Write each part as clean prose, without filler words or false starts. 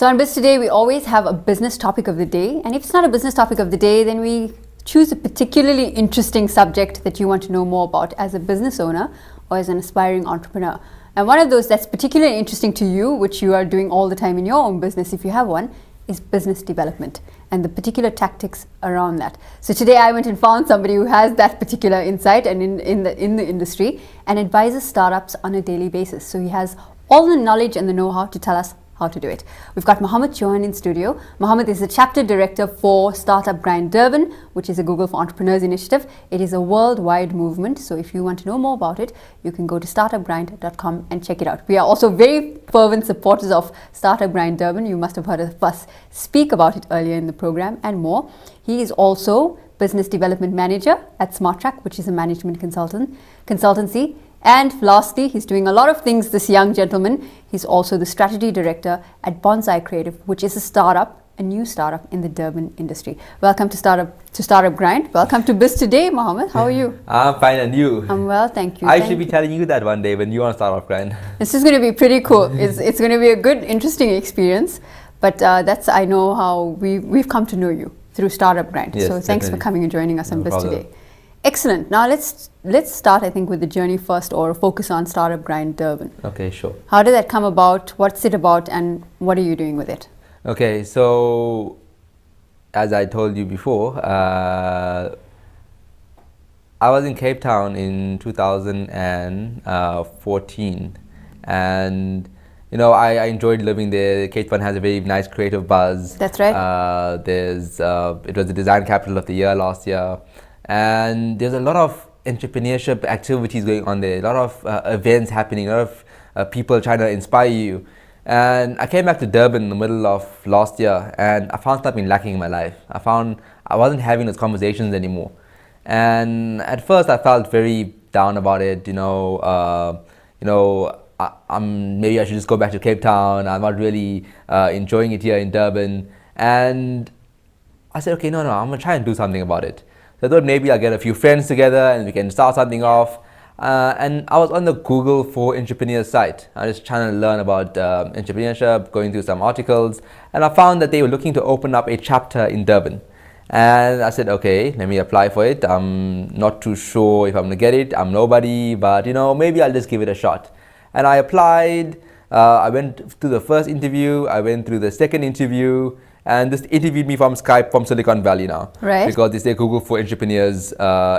So on Biz Today, we always have a business topic of the day. And if it's not a business topic of the day, then we choose a particularly interesting subject that you want to know more about as a business owner or as an aspiring entrepreneur. And one of those that's particularly interesting to you, which you are doing all the time in your own business, if you have one, is business development and the particular tactics around that. So today I went and found somebody who has that particular insight and in the industry and advises startups on a daily basis. So he has all the knowledge and the know-how to tell us how to do it. We've got Mohamed Chohan in studio. Mohamed is the chapter director for Startup Grind Durban, which is a Google for Entrepreneurs initiative. It is a worldwide movement. So if you want to know more about it, you can go to startupgrind.com and check it out. We are also very fervent supporters of Startup Grind Durban. You must have heard of us speak about it earlier in the program and more. He is also business development manager at SmartTrack, which is a management consultancy. And lastly, he's doing a lot of things, this young gentleman. He's also the strategy director at Bonsai Creative, which is a new startup in the Durban industry. Welcome to Startup Grind. Welcome to Biz Today, Mohamed. How are you? I'm fine, and you? I'm well, thank you. I should be telling you that one day when you are on Startup Grind. This is going to be pretty cool. It's going to be a good, interesting experience. But I know how we've come to know you through Startup Grind. Yes, so thanks for coming and joining us on Biz problem. Today. Excellent. Now let's start, I think, with the journey first, or focus on Startup Grind Durban. Okay, sure. How did that come about? What's it about, and what are you doing with it? Okay, so as I told you before, I was in Cape Town in 2014, and I enjoyed living there. Cape Town has a very nice creative buzz. That's right. It was the design capital of the year last year. And there's a lot of entrepreneurship activities going on there, a lot of events happening, a lot of people trying to inspire you. And I came back to Durban in the middle of last year, and I found something lacking in my life. I found I wasn't having those conversations anymore. And at first I felt very down about it, maybe I should just go back to Cape Town. I'm not really enjoying it here in Durban. And I said, okay, no, I'm gonna try and do something about it. So I thought maybe I'll get a few friends together and we can start something off. And I was on the Google for Entrepreneurs site. I was trying to learn about entrepreneurship, going through some articles, and I found that they were looking to open up a chapter in Durban. And I said, okay, let me apply for it. I'm not too sure if I'm gonna get it. I'm nobody, but maybe I'll just give it a shot. And I applied. I went through the first interview. I went through the second interview. And this interviewed me from Skype from Silicon Valley now. Right. Because it's a Google for Entrepreneurs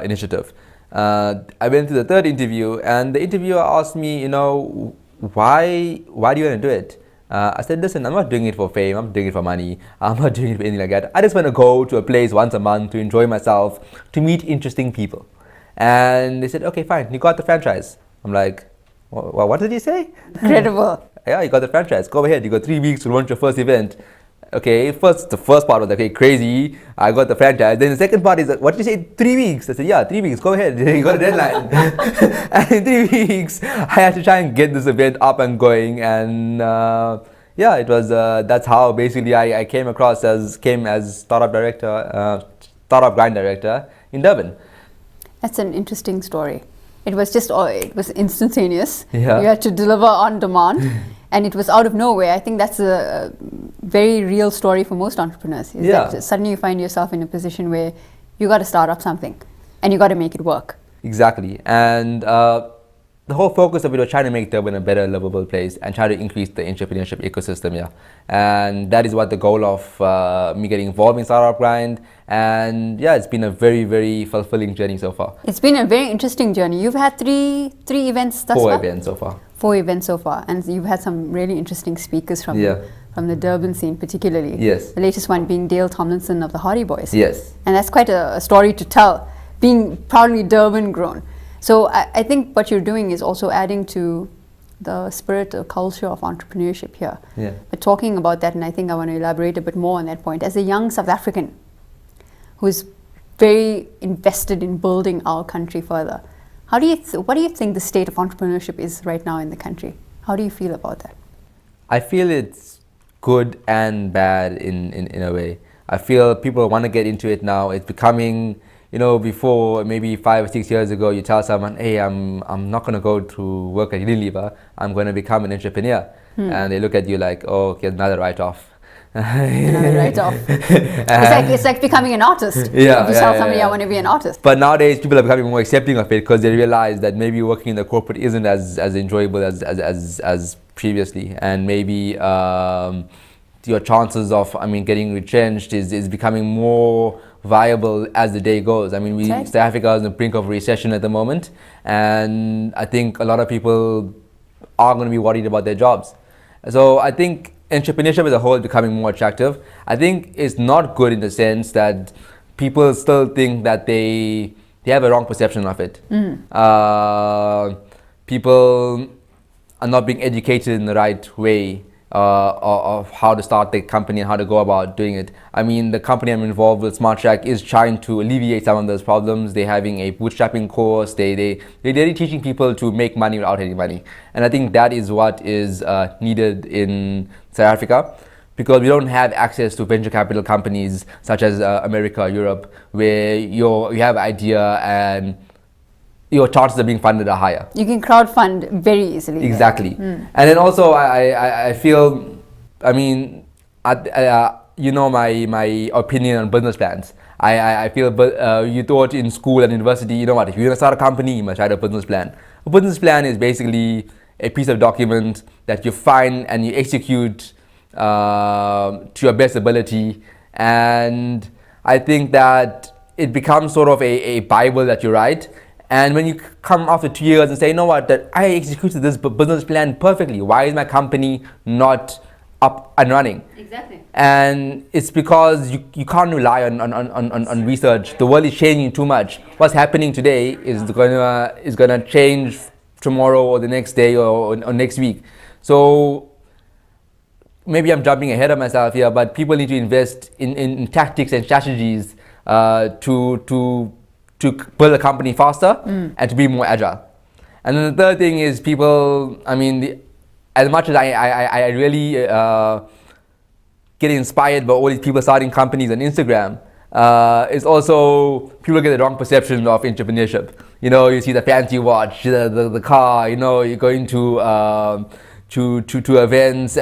initiative. I went to the third interview, and the interviewer asked me, why do you want to do it? I said, listen, I'm not doing it for fame. I'm doing it for money. I'm not doing it for anything like that. I just want to go to a place once a month to enjoy myself, to meet interesting people. And they said, okay, fine. You got the franchise. I'm like, well, what did you say? Incredible. Yeah, you got the franchise. Go ahead. You got 3 weeks to launch your first event. Okay, the first part was okay, crazy. I got the franchise. Then the second part is, what did you say? 3 weeks. I said, yeah, 3 weeks. Go ahead. You got a deadline. And in 3 weeks, I had to try and get this event up and going. And it was. That's how basically I came as startup grind director in Durban. That's an interesting story. It was instantaneous. Yeah. You had to deliver on demand. And it was out of nowhere. I think that's a very real story for most entrepreneurs. That suddenly you find yourself in a position where you got to start up something and you got to make it work. Exactly. And the whole focus of it was trying to make Durban a better, livable place and try to increase the entrepreneurship ecosystem here. And that is what the goal of me getting involved in Startup Grind. And it's been a very, very fulfilling journey so far. It's been a very interesting journey. You've had three events thus far? 4 events so far. 4 events so far, and you've had some really interesting speakers from the Durban scene particularly. Yes. The latest one being Dale Tomlinson of the Hardy Boys. Yes. And that's quite a story to tell, being proudly Durban grown. So I think what you're doing is also adding to the spirit or culture of entrepreneurship here. Yeah. But talking about that, and I think I want to elaborate a bit more on that point, as a young South African who's very invested in building our country further, what do you think the state of entrepreneurship is right now in the country? How do you feel about that? I feel it's good and bad in a way. I feel people want to get into it now. It's becoming, before maybe 5 or 6 years ago, you tell someone, hey, I'm not going to go to work at Unilever. I'm going to become an entrepreneur. And they look at you like, oh, okay, another write-off. Another write-off. It's like becoming an artist. Yeah, if you tell somebody I want to be an artist. But nowadays people are becoming more accepting of it because they realize that maybe working in the corporate isn't as enjoyable as previously, and maybe your chances of getting retrenched is becoming more viable as the day goes. South Africa is on the brink of recession at the moment, and I think a lot of people are going to be worried about their jobs. So I think entrepreneurship as a whole is becoming more attractive. I think it's not good in the sense that people still think that they have a wrong perception of it. People are not being educated in the right way of how to start the company and how to go about doing it. The company I'm involved with, Smart Track, is trying to alleviate some of those problems. They're having a bootstrapping course. They're really teaching people to make money without any money. And I think that is what is needed in South Africa, because we don't have access to venture capital companies such as America, Europe, where you have an idea and your chances of being funded are higher. You can crowdfund very easily. Exactly. And then also I feel, my opinion on business plans. I feel you taught in school and university, if you're going to start a company, you must write a business plan. A business plan is basically a piece of document that you find and you execute to your best ability. And I think that it becomes sort of a Bible that you write. And when you come after 2 years and say, that I executed this business plan perfectly, why is my company not up and running? Exactly. And it's because you can't rely on research. The world is changing too much. What's happening today is gonna change tomorrow or the next day or next week. So maybe I'm jumping ahead of myself here, but people need to invest in tactics and strategies to build a company faster and to be more agile. And then the third thing is people, as much as I really get inspired by all these people starting companies on Instagram, it's also people get the wrong perception of entrepreneurship. You see the fancy watch, the car, you're going to events,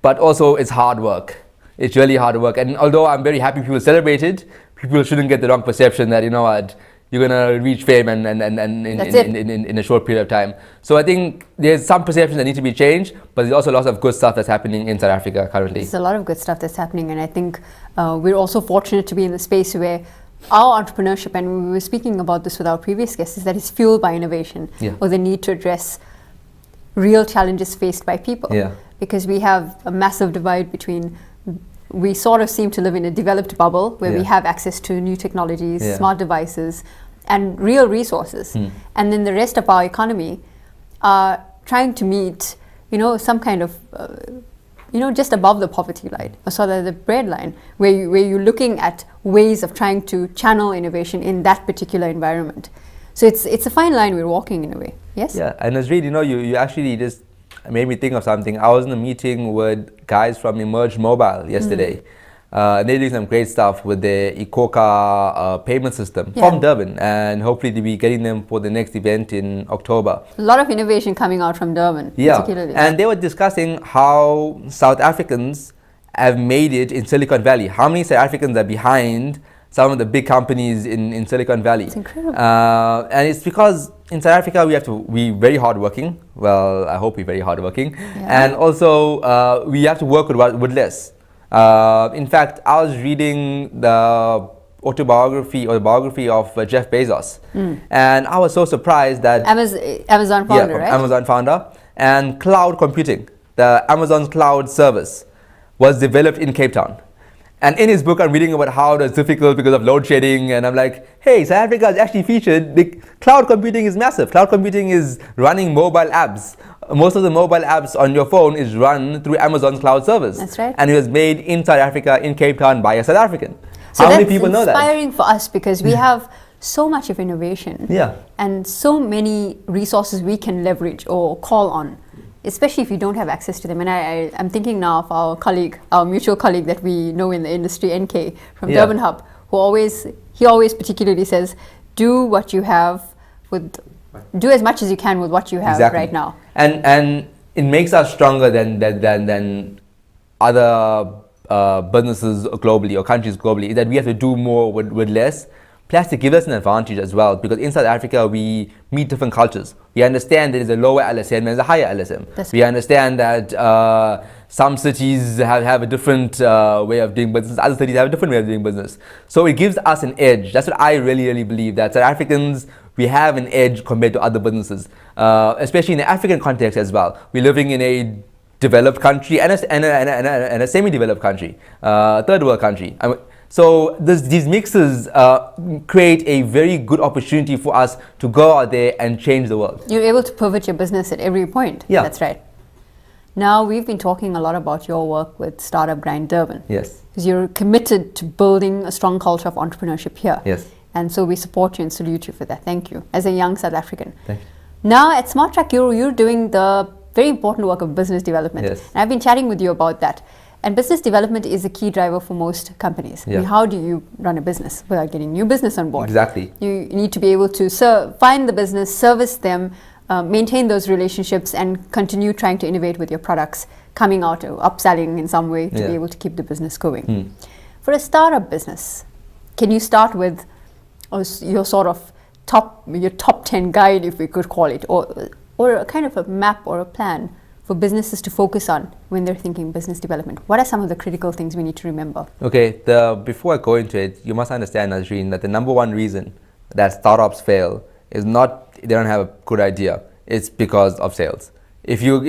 but also it's hard work. It's really hard work. And although I'm very happy people celebrate it, people shouldn't get the wrong perception that, you're going to reach fame and in a short period of time. So I think there's some perceptions that need to be changed, but there's also lots of good stuff that's happening in South Africa currently. There's a lot of good stuff that's happening, and I think we're also fortunate to be in the space where our entrepreneurship, and we were speaking about this with our previous guests, is that it's fueled by innovation or the need to address real challenges faced by people. Because we have a massive divide between, we sort of seem to live in a developed bubble where we have access to new technologies, smart devices, and real resources. And then the rest of our economy are trying to meet, some kind of, just above the poverty line, or sort of the bread line, where you're looking at ways of trying to channel innovation in that particular environment. So it's a fine line we're walking in a way. Yes? Yeah, and Nazareen, you actually just made me think of something. I was in a meeting with guys from Emerge Mobile yesterday. And they're doing some great stuff with the Ikoka payment system from Durban, and hopefully they'll be getting them for the next event in October. A lot of innovation coming out from Durban, particularly. And they were discussing how South Africans have made it in Silicon Valley. How many South Africans are behind some of the big companies in Silicon Valley? It's incredible. And it's because in South Africa we have to be very hardworking. Well, I hope we're very hardworking. And also we have to work with less. In fact, I was reading the autobiography or the biography of Jeff Bezos, and I was so surprised that Amazon founder, right? Amazon founder, and cloud computing, the Amazon cloud service, was developed in Cape Town. And in his book, I'm reading about how it's difficult because of load shedding, and I'm like, hey, South Africa is actually featured. The cloud computing is massive. Cloud computing is running mobile apps. Most of the mobile apps on your phone is run through Amazon's cloud service. That's right. And it was made in South Africa, in Cape Town, by a South African. So how many people know that? That's inspiring for us because we have so much of innovation and so many resources we can leverage or call on, especially if you don't have access to them. And I'm thinking now of our colleague, our mutual colleague that we know in the industry, NK, from Durban Hub, who always particularly says, do what you have do as much as you can with what you have right now. And it makes us stronger than other businesses globally or countries globally is that we have to do more with less. Plus, it gives us an advantage as well, because in South Africa we meet different cultures. We understand there is a lower LSM and there's a higher LSM. We understand that some cities have a different way of doing business, other cities have a different way of doing business. So it gives us an edge. That's what I really believe, that South Africans, we have an edge compared to other businesses, especially in the African context as well. We're living in a developed country and a semi-developed country, third world country. So these mixes create a very good opportunity for us to go out there and change the world. You're able to pivot your business at every point. Yeah. That's right. Now, we've been talking a lot about your work with Startup Grind Durban. Yes. Because you're committed to building a strong culture of entrepreneurship here. Yes. And so we support you and salute you for that. Thank you. As a young South African. Thank you. Now, at Smart Track, you're doing the very important work of business development. Yes. And I've been chatting with you about that. And business development is a key driver for most companies. Yeah. I mean, how do you run a business without getting new business on board? Exactly. You need to be able to find the business, service them, maintain those relationships, and continue trying to innovate with your products, coming out or upselling in some way to be able to keep the business going. For a startup business, can you start with your sort of top 10 guide, if we could call it, or a kind of a map or a plan for businesses to focus on when they're thinking business development? What are some of the critical things we need to remember? Okay, before I go into it, you must understand, Nazareen, that the number one reason that startups fail is not they don't have a good idea. It's because of sales. If you're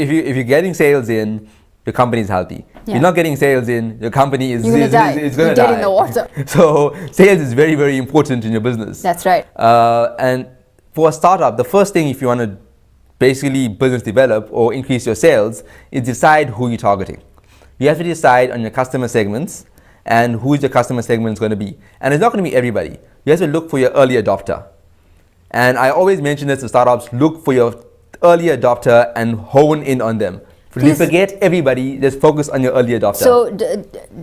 getting sales in, your company is healthy. If you're not getting sales in, your company is going to die. You're dead in the water. So sales is very, very important in your business. That's right. And for a startup, the first thing, if you want to basically business develop or increase your sales, is decide who you're targeting. You have to decide on your customer segments and who your customer segment is going to be. And it's not going to be everybody. You have to look for your early adopter. And I always mention this to startups: look for your early adopter and hone in on them. Please forget everybody, just focus on your early adopter. So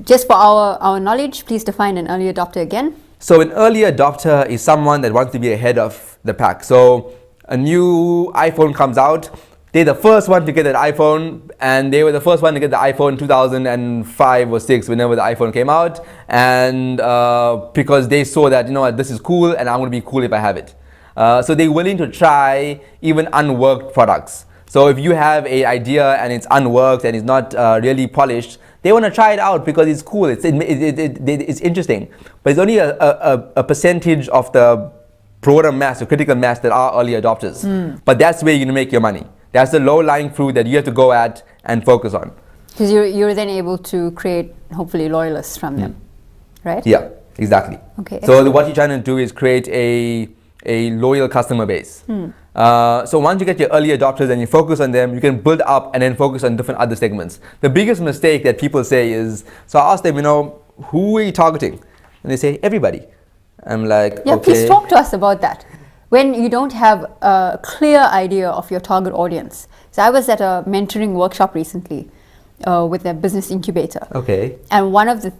just for our knowledge, please define an early adopter again. So an early adopter is someone that wants to be ahead of the pack. So a new iPhone comes out, they're the first one to get that iPhone, and they were the first one to get the iPhone 2005 or 6, whenever the iPhone came out, and because they saw that, you know what, this is cool and I'm going to be cool if I have it. So they're willing to try even unworked products. So if you have an idea and it's unworked and it's not really polished, they want to try it out because it's cool, it's interesting. But it's only a percentage of the broader mass or critical mass that are early adopters. But that's where you're going to make your money. That's the low-lying fruit that you have to go at and focus on. Because you're then able to create, hopefully, loyalists from them, right? Yeah, exactly. Okay. So what you're trying to do is create a loyal customer base. So once you get your early adopters and you focus on them, you can build up and then focus on different other segments. The biggest mistake that people say is, so I ask them, who are you targeting? And they say, everybody. I'm like, yeah, okay. Please talk to us about that. When you don't have a clear idea of your target audience. So I was at a mentoring workshop recently with a business incubator. Okay. And one of the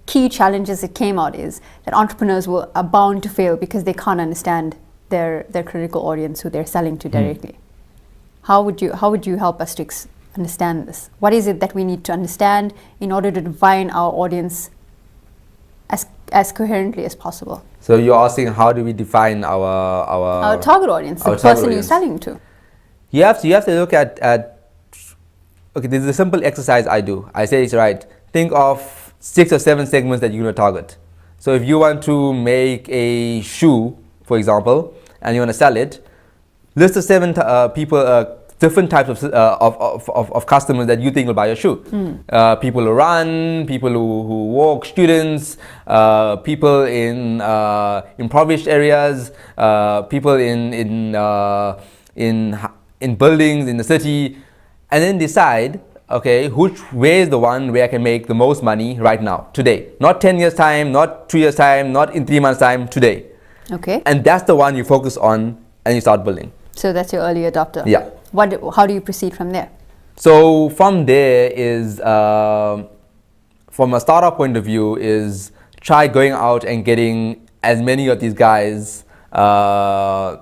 key challenges that came out is that entrepreneurs are bound to fail because they can't understand their critical audience who they're selling to directly. How would you help us to understand this? What is it that we need to understand in order to define our audience as coherently as possible? So you're asking, how do we define our target audience, the person you're selling to? You have to look at okay, this is a simple exercise I do. I say it's right. Think of 6 or 7 segments that you're going to target. So if you want to make a shoe, for example, and you want to sell it, list the 7 people, different types of customers that you think will buy your shoe. People who run, people who walk, students, people in impoverished areas, people in buildings in the city, and then decide, okay, where is the one where I can make the most money right now, today, not 10 years time, not 2 years time, not in 3 months time, today. Okay. And that's the one you focus on and you start building. So that's your early adopter. Yeah. How do you proceed from there? So from there is, from a startup point of view, is try going out and getting as many of these guys FaceTime.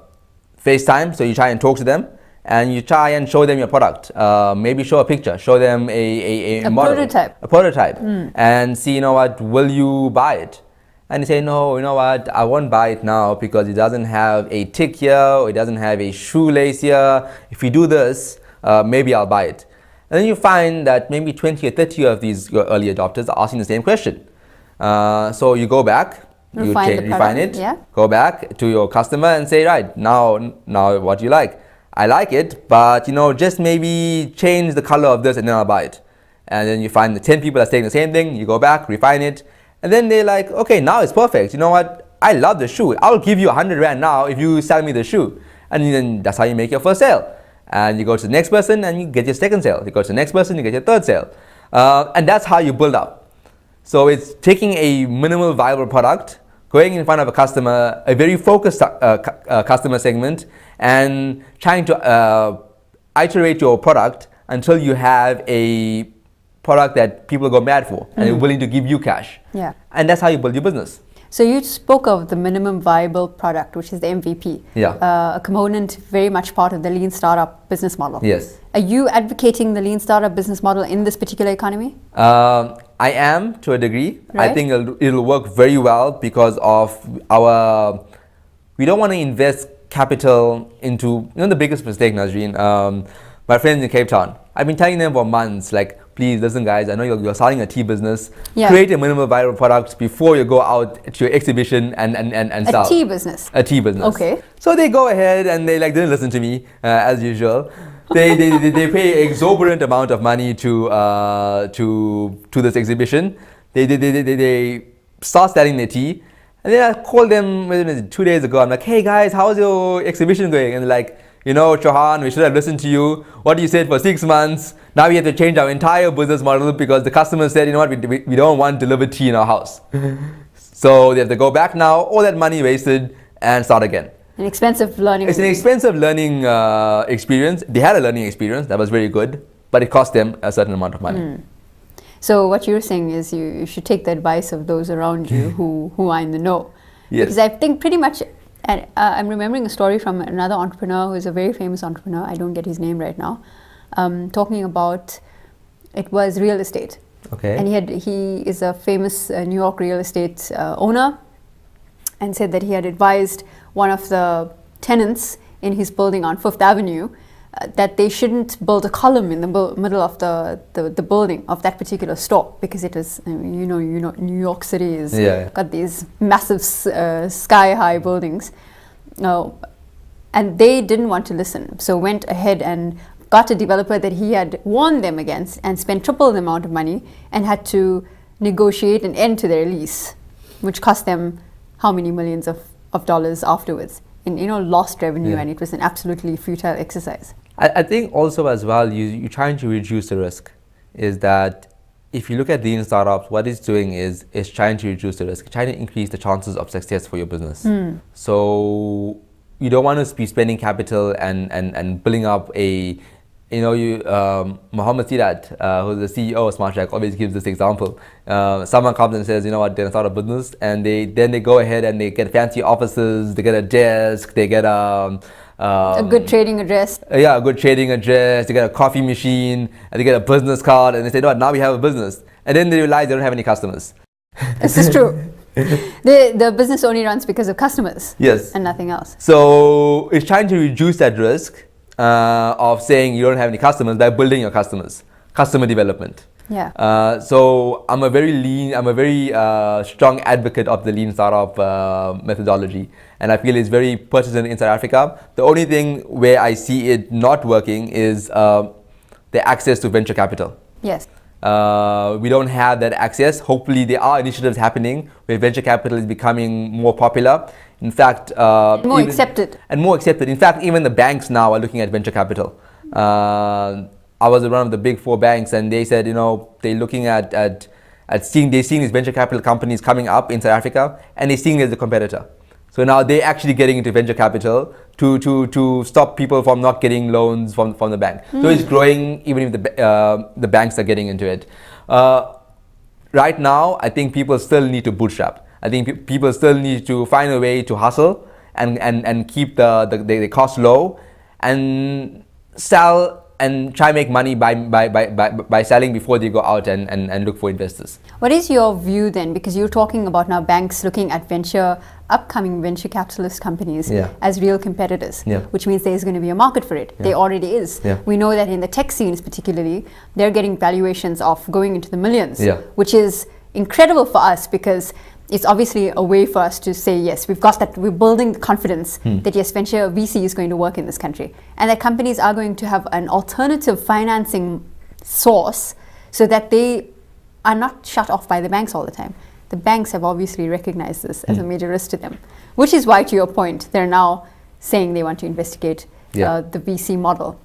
So you try and talk to them and you try and show them your product. Maybe show a picture, show them a model, prototype, and see, you know what, will you buy it? And you say, no, you know what, I won't buy it now because it doesn't have a tick here, or it doesn't have a shoelace here. If you do this, maybe I'll buy it. And then you find that maybe 20 or 30 of these early adopters are asking the same question. So you go back, refine it, go back to your customer and say, right, now what do you like? I like it, but you know, just maybe change the color of this and then I'll buy it. And then you find the 10 people are saying the same thing, you go back, refine it, and then they're like, okay, now it's perfect. You know what? I love the shoe. I'll give you 100 Rand now if you sell me the shoe. And then that's how you make your first sale. And you go to the next person and you get your second sale. You go to the next person, you get your third sale. And that's how you build up. So it's taking a minimal viable product, going in front of a customer, a very focused customer segment, and trying to iterate your product until you have a product that people go mad for and are willing to give you cash. Yeah. And that's how you build your business. So you spoke of the minimum viable product, which is the MVP. Yeah. A component very much part of the lean startup business model. Yes. Are you advocating the lean startup business model in this particular economy? I am, to a degree. Right. I think it'll work very well because of we don't want to invest capital into, the biggest mistake, Nazareen. My friends in Cape Town, I've been telling them for months, like, please listen guys, I know you're starting a tea business. Yeah. Create a minimal viable product before you go out to your exhibition and sell. A tea business? A tea business. Okay. So they go ahead and they didn't listen to me, as usual. They pay exorbitant amount of money to this exhibition. They start selling their tea. And then I called them 2 days ago. I'm like, hey guys, how's your exhibition going? And they're like, Chohan, we should have listened to you. What you said for 6 months. Now we have to change our entire business model because the customer said, we don't want delivered tea in our house. So they have to go back now, all that money wasted, and start again. An expensive learning. It's an expensive learning experience. They had a learning experience that was very good, but it cost them a certain amount of money. So what you're saying is you should take the advice of those around you who are in the know. Yes. Because I think pretty much, and I'm remembering a story from another entrepreneur who is a very famous entrepreneur. I don't get his name right now. Talking about, it was real estate. Okay. And he is a famous New York real estate owner, and said that he had advised one of the tenants in his building on 5th Avenue that they shouldn't build a column in the middle of the building of that particular store, because it is, New York City is got these massive sky-high buildings. And they didn't want to listen, so went ahead and got a developer that he had warned them against and spent triple the amount of money and had to negotiate an end to their lease, which cost them how many millions of dollars afterwards in lost revenue, and it was an absolutely futile exercise. I think also as well, you're trying to reduce the risk. Is that if you look at lean startups, what it's doing is trying to reduce the risk, trying to increase the chances of success for your business. So you don't want to be spending capital and building up Mohamed Chohan, who's the CEO of SmartTrack, always gives this example. Someone comes and says, they're going to start a business, and then they go ahead and they get fancy offices, they get a desk, they get a good trading address. A good trading address, they get a coffee machine, and they get a business card, and they say, now we have a business. And then they realize they don't have any customers. This is true. The business only runs because of customers. Yes. And nothing else. So it's trying to reduce that risk of saying you don't have any customers by building your customers, customer development. Yeah. So I'm a very strong advocate of the lean startup methodology, and I feel it's very pertinent in South Africa. The only thing where I see it not working is the access to venture capital. Yes. We don't have that access. Hopefully there are initiatives happening where venture capital is becoming more popular. In fact, more accepted. And more accepted. In fact, even the banks now are looking at venture capital. I was at one of the big 4 banks, and they said, they're looking at seeing these venture capital companies coming up in South Africa, and they're seeing it as a competitor. So now they're actually getting into venture capital to stop people from not getting loans from the bank. So it's growing, even if the banks are getting into it. Right now, I think people still need to bootstrap. I think people still need to find a way to hustle and keep the cost low. And sell and try make money by selling before they go out and look for investors. What is your view then? Because you're talking about now banks looking at upcoming venture capitalist companies as real competitors, which means there's going to be a market for it. There already is. We know that in the tech scenes particularly, they're getting valuations of going into the millions, which is incredible for us because it's obviously a way for us to say, yes, we've got that, we're building the confidence that yes, venture VC is going to work in this country and that companies are going to have an alternative financing source so that they are not shut off by the banks all the time. The banks have obviously recognized this as a major risk to them, which is why, to your point, they're now saying they want to investigate the VC model.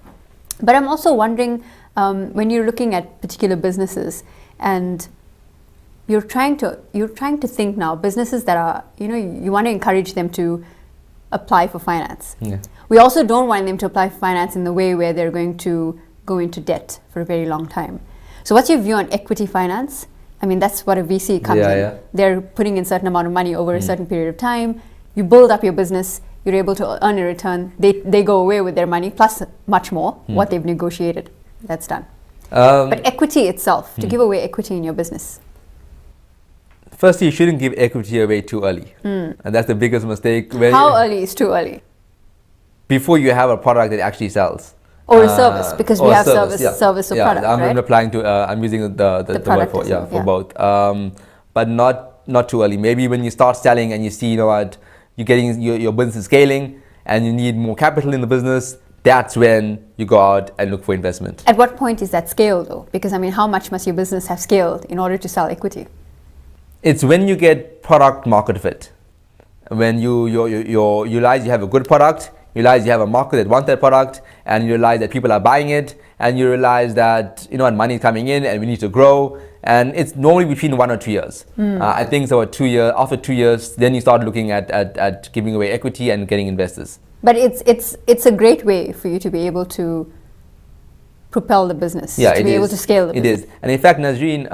But I'm also wondering, when you're looking at particular businesses and you're trying to think now, businesses that are, you want to encourage them to apply for finance. We also don't want them to apply for finance in the way where they're going to go into debt for a very long time. So what's your view on equity finance? I mean, that's what a VC comes in. They're putting in a certain amount of money over a certain period of time. You build up your business, you're able to earn a return. They go away with their money, plus much more, what they've negotiated. That's done. But equity itself, to give away equity in your business. Firstly, you shouldn't give equity away too early. And that's the biggest mistake. How early is too early? Before you have a product that actually sells. Or a service, because we have service or product, I'm right? applying to, I'm using the word for both. But not too early. Maybe when you start selling and you see, what, you're getting, your business is scaling and you need more capital in the business, that's when you go out and look for investment. At what point is that scale though? Because I mean, how much must your business have scaled in order to sell equity? It's when you get product market fit. When you realize you have a good product, you realize you have a market that wants that product, and you realize that people are buying it, and you realize that money is coming in and we need to grow. And it's normally between 1 or 2 years. I think so. 2 years. After 2 years, then you start looking at giving away equity and getting investors. But it's a great way for you to be able to propel the business. To be able to scale the business. It is. And in fact, Nazareen,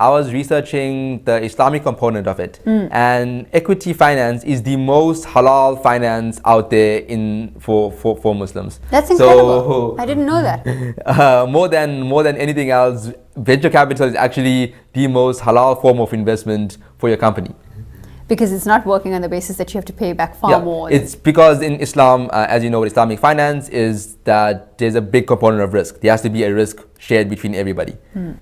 I was researching the Islamic component of it, and equity finance is the most halal finance out there for Muslims. That's incredible. I didn't know that. More than anything else, venture capital is actually the most halal form of investment for your company. Because it's not working on the basis that you have to pay back far more. It's because in Islam, as you know, with Islamic finance is that there's a big component of risk. There has to be a risk shared between everybody.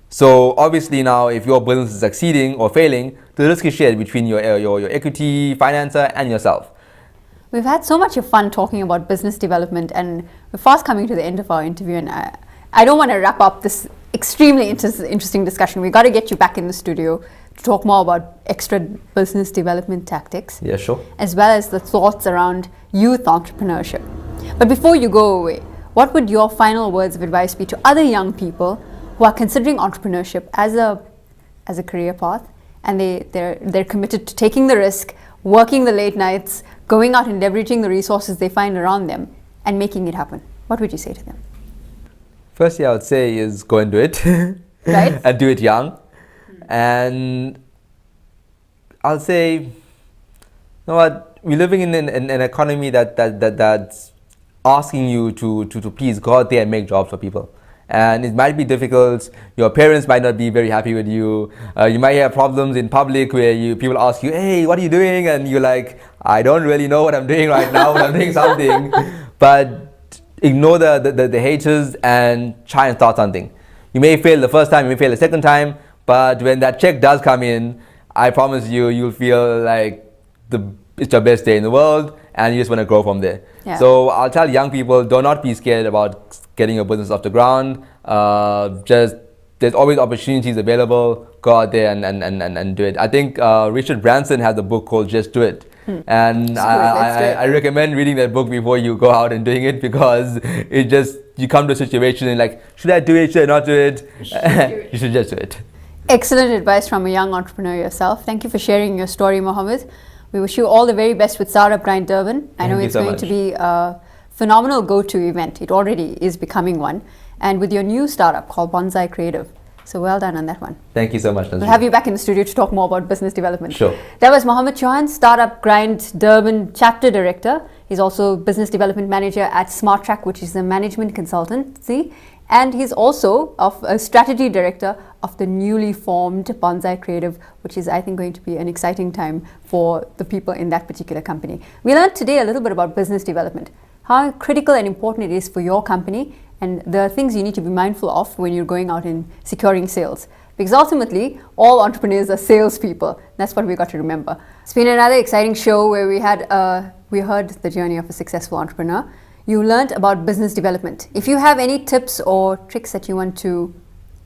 So obviously now, if your business is succeeding or failing, the risk is shared between your equity financer and yourself. We've had so much fun talking about business development, and we're fast coming to the end of our interview. And I don't want to wrap up this extremely interesting discussion. We got to get you back in the studio to talk more about extra business development tactics. Yeah, sure. As well as the thoughts around youth entrepreneurship. But before you go away, what would your final words of advice be to other young people who are considering entrepreneurship as a career path, and they're committed to taking the risk, working the late nights, going out and leveraging the resources they find around them and making it happen? What would you say to them? Firstly, I would say is go and do it. Right? And do it young. And I'll say, you know what, we're living in an economy that's asking you to please go out there and make jobs for people. And it might be difficult. Your parents might not be very happy with you. You might have problems in public where people ask you, hey, what are you doing? And you're like, I don't really know what I'm doing right now, but I'm doing something. But ignore the haters and try and start something. You may fail the first time, you may fail the second time, but when that check does come in, I promise you, you'll feel like it's your best day in the world, and you just want to grow from there. Yeah. So I'll tell young people, do not be scared about getting your business off the ground. There's always opportunities available. Go out there and do it. I think Richard Branson has a book called Just Do It. And I recommend reading that book before you go out and doing it, because you come to a situation and like, should I do it, should I not do it? You should just do it. Excellent advice from a young entrepreneur yourself. Thank you for sharing your story, Mohamed. We wish you all the very best with Startup Grind Durban. I know it's going to be a phenomenal go-to event. It already is becoming one. And with your new startup called Bonsai Creative, So well done on that one. Thank you so much, Nazareen. We'll have you back in the studio to talk more about business development. Sure. That was Mohamed Chohan, Startup Grind Durban Chapter Director. He's also Business Development Manager at Smart Track, which is a management consultancy. And he's also a strategy director of the newly formed Bonsai Creative, which is, I think, going to be an exciting time for the people in that particular company. We learned today a little bit about business development, how critical and important it is for your company, and the things you need to be mindful of when you're going out and securing sales. Because ultimately, all entrepreneurs are salespeople. That's what we got to remember. It's been another exciting show where we heard the journey of a successful entrepreneur. You learned about business development. If you have any tips or tricks that you want to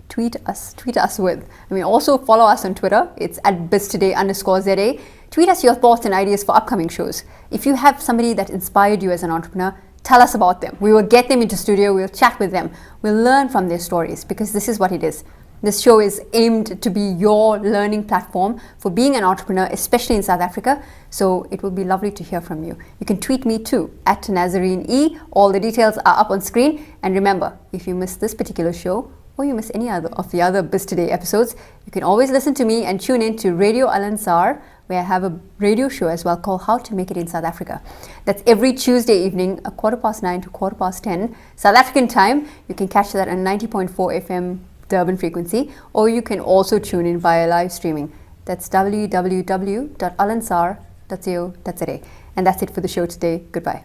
tweet us with. I mean, also follow us on Twitter. It's at biztoday_ZA. Tweet us your thoughts and ideas for upcoming shows. If you have somebody that inspired you as an entrepreneur, tell us about them. We will get them into studio. We'll chat with them. We'll learn from their stories, because this is what it is. This show is aimed to be your learning platform for being an entrepreneur, especially in South Africa. So it will be lovely to hear from you. You can tweet me too, at Nazareen E. All the details are up on screen. And remember, if you miss this particular show, or you miss any other of the other Biz Today episodes, you can always listen to me and tune in to Radio Al Ansar, where I have a radio show as well called How to Make It in South Africa. That's every Tuesday evening, 9:15 to 10:15 South African time. You can catch that on 90.4 FM Durban frequency, or you can also tune in via live streaming. That's www.alansar.co.za. And that's it for the show today. Goodbye.